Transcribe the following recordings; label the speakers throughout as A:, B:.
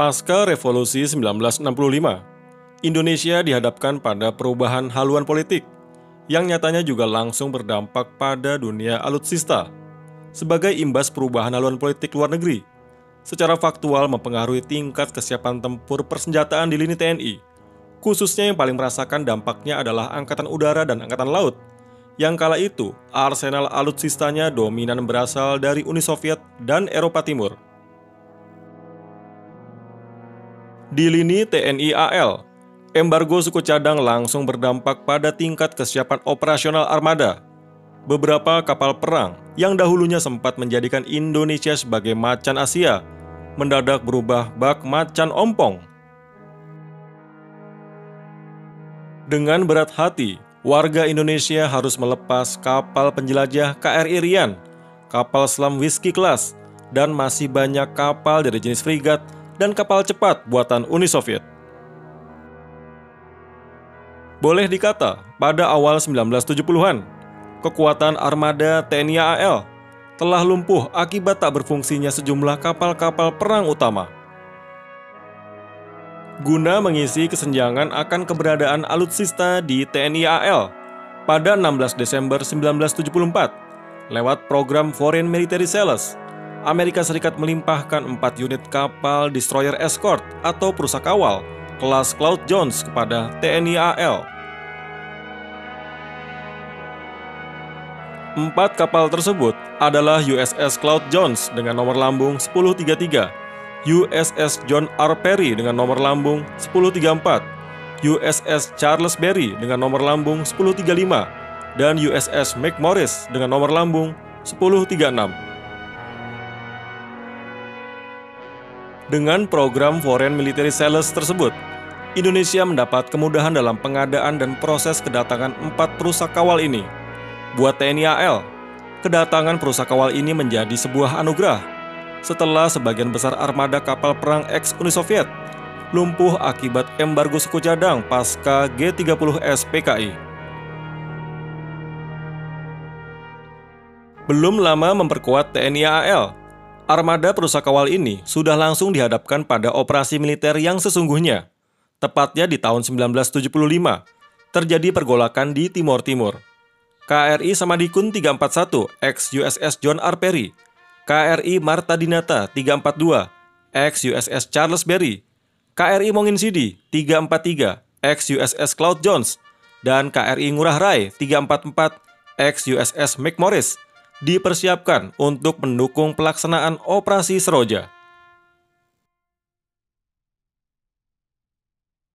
A: Pasca Revolusi 1965, Indonesia dihadapkan pada perubahan haluan politik yang nyatanya juga langsung berdampak pada dunia alutsista. Sebagai imbas perubahan haluan politik luar negeri, secara faktual mempengaruhi tingkat kesiapan tempur persenjataan di lini TNI. Khususnya yang paling merasakan dampaknya adalah Angkatan Udara dan Angkatan Laut, yang kala itu arsenal alutsistanya dominan berasal dari Uni Soviet dan Eropa Timur. Di lini TNI AL, embargo suku cadang langsung berdampak pada tingkat kesiapan operasional armada. Beberapa kapal perang yang dahulunya sempat menjadikan Indonesia sebagai macan Asia, mendadak berubah bak macan ompong. Dengan berat hati, warga Indonesia harus melepas kapal penjelajah KRI Rian, kapal selam Whiskey Class, dan masih banyak kapal dari jenis frigat dan kapal cepat buatan Uni Soviet. Boleh dikata, pada awal 1970-an, kekuatan armada TNI AL telah lumpuh akibat tak berfungsinya sejumlah kapal-kapal perang utama. Guna mengisi kesenjangan akan keberadaan alutsista di TNI AL, pada 16 Desember 1974, lewat program Foreign Military Sales, Amerika Serikat melimpahkan 4 unit kapal destroyer escort atau perusak kawal kelas Cloud Jones kepada TNI AL. 4 kapal tersebut adalah USS Cloud Jones dengan nomor lambung 1033, USS John R. Perry dengan nomor lambung 1034, USS Charles Berry dengan nomor lambung 1035, dan USS McMorris dengan nomor lambung 1036. Dengan program Foreign Military Sales tersebut, Indonesia mendapat kemudahan dalam pengadaan dan proses kedatangan 4 perusak kawal ini. Buat TNI AL, kedatangan perusak kawal ini menjadi sebuah anugerah setelah sebagian besar armada kapal perang ex-Uni Soviet lumpuh akibat embargo suku cadang pasca G30S PKI. Belum lama memperkuat TNI AL, armada perusak kawal ini sudah langsung dihadapkan pada operasi militer yang sesungguhnya. Tepatnya di tahun 1975, terjadi pergolakan di Timor Timur. KRI Samadikun 341 ex-USS John R. Perry, KRI Marta Dinata 342 ex-USS Charles Berry, KRI Mongin Sidi 343 ex-USS Cloud Jones, dan KRI Ngurah Rai 344 ex-USS McMorris dipersiapkan untuk mendukung pelaksanaan Operasi Seroja.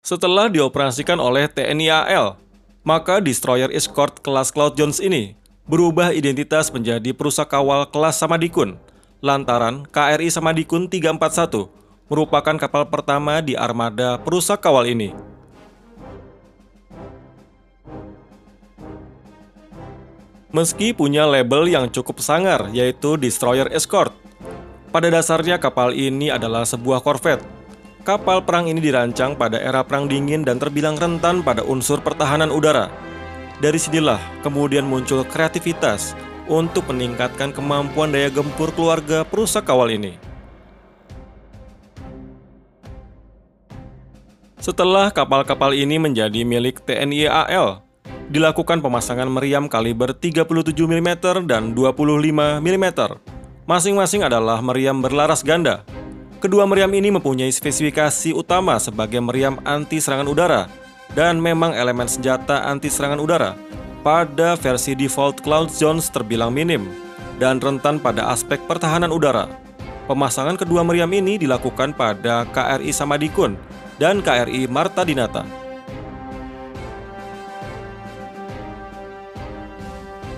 A: Setelah dioperasikan oleh TNI AL, maka destroyer escort kelas Cloud Jones ini berubah identitas menjadi perusak kawal kelas Samadikun, lantaran KRI Samadikun 341 merupakan kapal pertama di armada perusak kawal ini. Meski punya label yang cukup sangar, yaitu destroyer escort, pada dasarnya kapal ini adalah sebuah korvet. Kapal perang ini dirancang pada era Perang Dingin dan terbilang rentan pada unsur pertahanan udara. Dari sinilah kemudian muncul kreativitas untuk meningkatkan kemampuan daya gempur keluarga perusak kawal ini. Setelah kapal-kapal ini menjadi milik TNI AL, dilakukan pemasangan meriam kaliber 37 mm dan 25 mm. Masing-masing adalah meriam berlaras ganda. Kedua meriam ini mempunyai spesifikasi utama sebagai meriam anti serangan udara dan memang elemen senjata anti serangan udara pada versi default Cloud Jones terbilang minim dan rentan pada aspek pertahanan udara. Pemasangan kedua meriam ini dilakukan pada KRI Samadikun dan KRI Marta Dinata.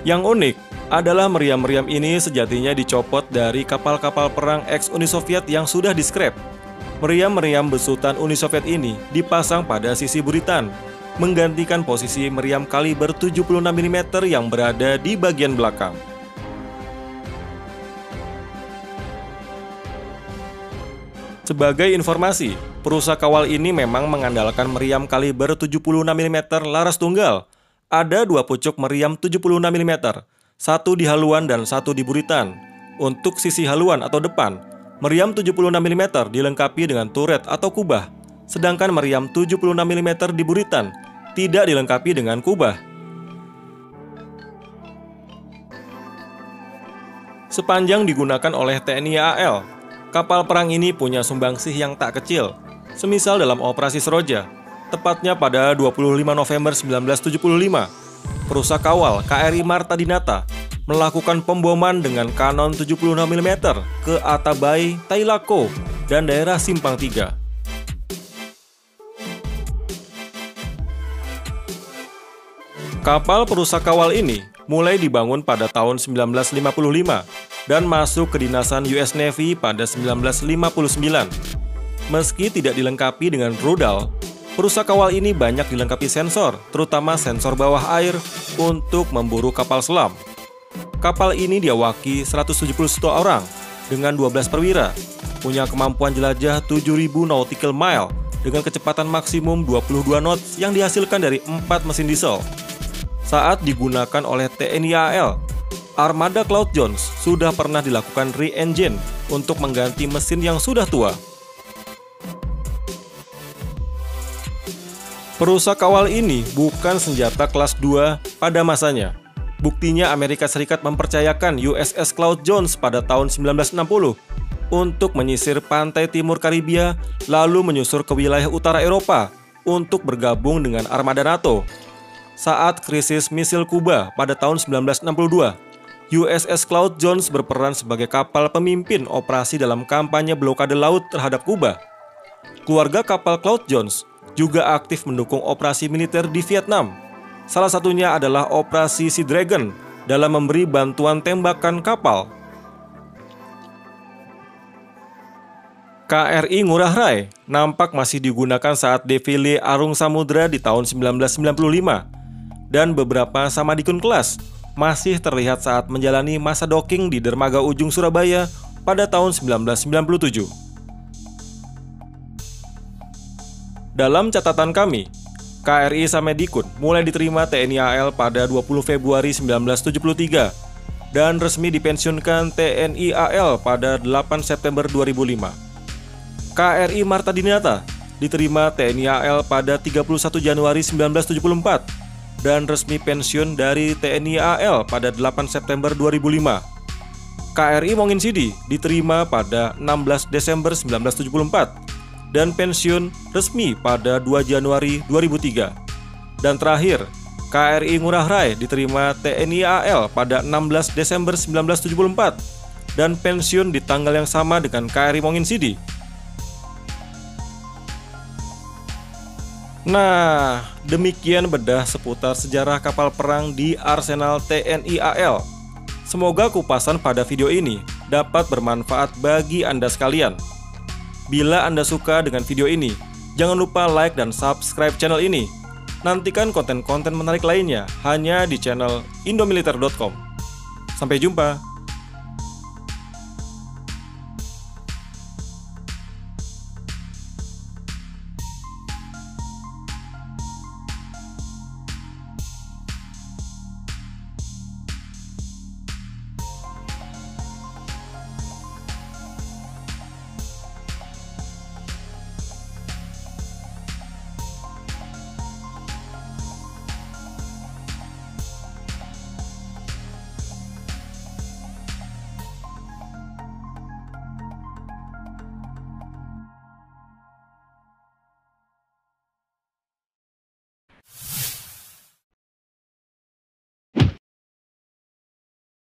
A: Yang unik adalah meriam-meriam ini sejatinya dicopot dari kapal-kapal perang ex-Uni Soviet yang sudah di-scrap. Meriam-meriam besutan Uni Soviet ini dipasang pada sisi buritan, menggantikan posisi meriam kaliber 76 mm yang berada di bagian belakang. Sebagai informasi, perusak kawal ini memang mengandalkan meriam kaliber 76 mm laras tunggal. Ada 2 pucuk meriam 76 mm, 1 di haluan dan 1 di buritan. Untuk sisi haluan atau depan, Meriam 76 mm dilengkapi dengan turret atau kubah, sedangkan meriam 76 mm di buritan tidak dilengkapi dengan kubah. Sepanjang digunakan oleh TNI AL, kapal perang ini punya sumbangsih yang tak kecil. Semisal dalam Operasi Seroja, tepatnya pada 25 November 1975, perusak kawal KRI Marta Dinata melakukan pemboman dengan kanon 76 mm ke Atabai, Tailako, dan daerah Simpang 3. Kapal perusak kawal ini mulai dibangun pada tahun 1955 dan masuk kedinasan US Navy pada 1959. Meski tidak dilengkapi dengan rudal, perusak kawal ini banyak dilengkapi sensor, terutama sensor bawah air untuk memburu kapal selam. Kapal ini diawaki 171 orang dengan 12 perwira, punya kemampuan jelajah 7.000 nautical mile dengan kecepatan maksimum 22 knots yang dihasilkan dari 4 mesin diesel. Saat digunakan oleh TNI AL, armada Claude Jones sudah pernah dilakukan re-engine untuk mengganti mesin yang sudah tua. Perusak kawal ini bukan senjata kelas 2 pada masanya. Buktinya Amerika Serikat mempercayakan USS Claude Jones pada tahun 1960 untuk menyisir pantai timur Karibia lalu menyusur ke wilayah utara Eropa untuk bergabung dengan armada NATO. Saat krisis misil Kuba pada tahun 1962, USS Claude Jones berperan sebagai kapal pemimpin operasi dalam kampanye blokade laut terhadap Kuba. Keluarga kapal Claude Jones juga aktif mendukung operasi militer di Vietnam. Salah satunya adalah Operasi Sea Dragon dalam memberi bantuan tembakan kapal. KRI Ngurah Rai nampak masih digunakan saat defile Arung Samudra di tahun 1995. Dan beberapa Samadikun kelas masih terlihat saat menjalani masa docking di dermaga Ujung Surabaya pada tahun 1997. Dalam catatan kami, KRI Samadikun mulai diterima TNI AL pada 20 Februari 1973 dan resmi dipensiunkan TNI AL pada 8 September 2005. KRI Marta Dinata diterima TNI AL pada 31 Januari 1974 dan resmi pensiun dari TNI AL pada 8 September 2005. KRI Mongin Sidi diterima pada 16 Desember 1974 dan pensiun resmi pada 2 Januari 2003. Dan terakhir, KRI Ngurah Rai diterima TNI AL pada 16 Desember 1974 dan pensiun di tanggal yang sama dengan KRI Mongin Sidi. Nah, demikian bedah seputar sejarah kapal perang di arsenal TNI AL. Semoga kupasan pada video ini dapat bermanfaat bagi Anda sekalian. Bila Anda suka dengan video ini, jangan lupa like dan subscribe channel ini. Nantikan konten-konten menarik lainnya hanya di channel indomiliter.com. Sampai jumpa.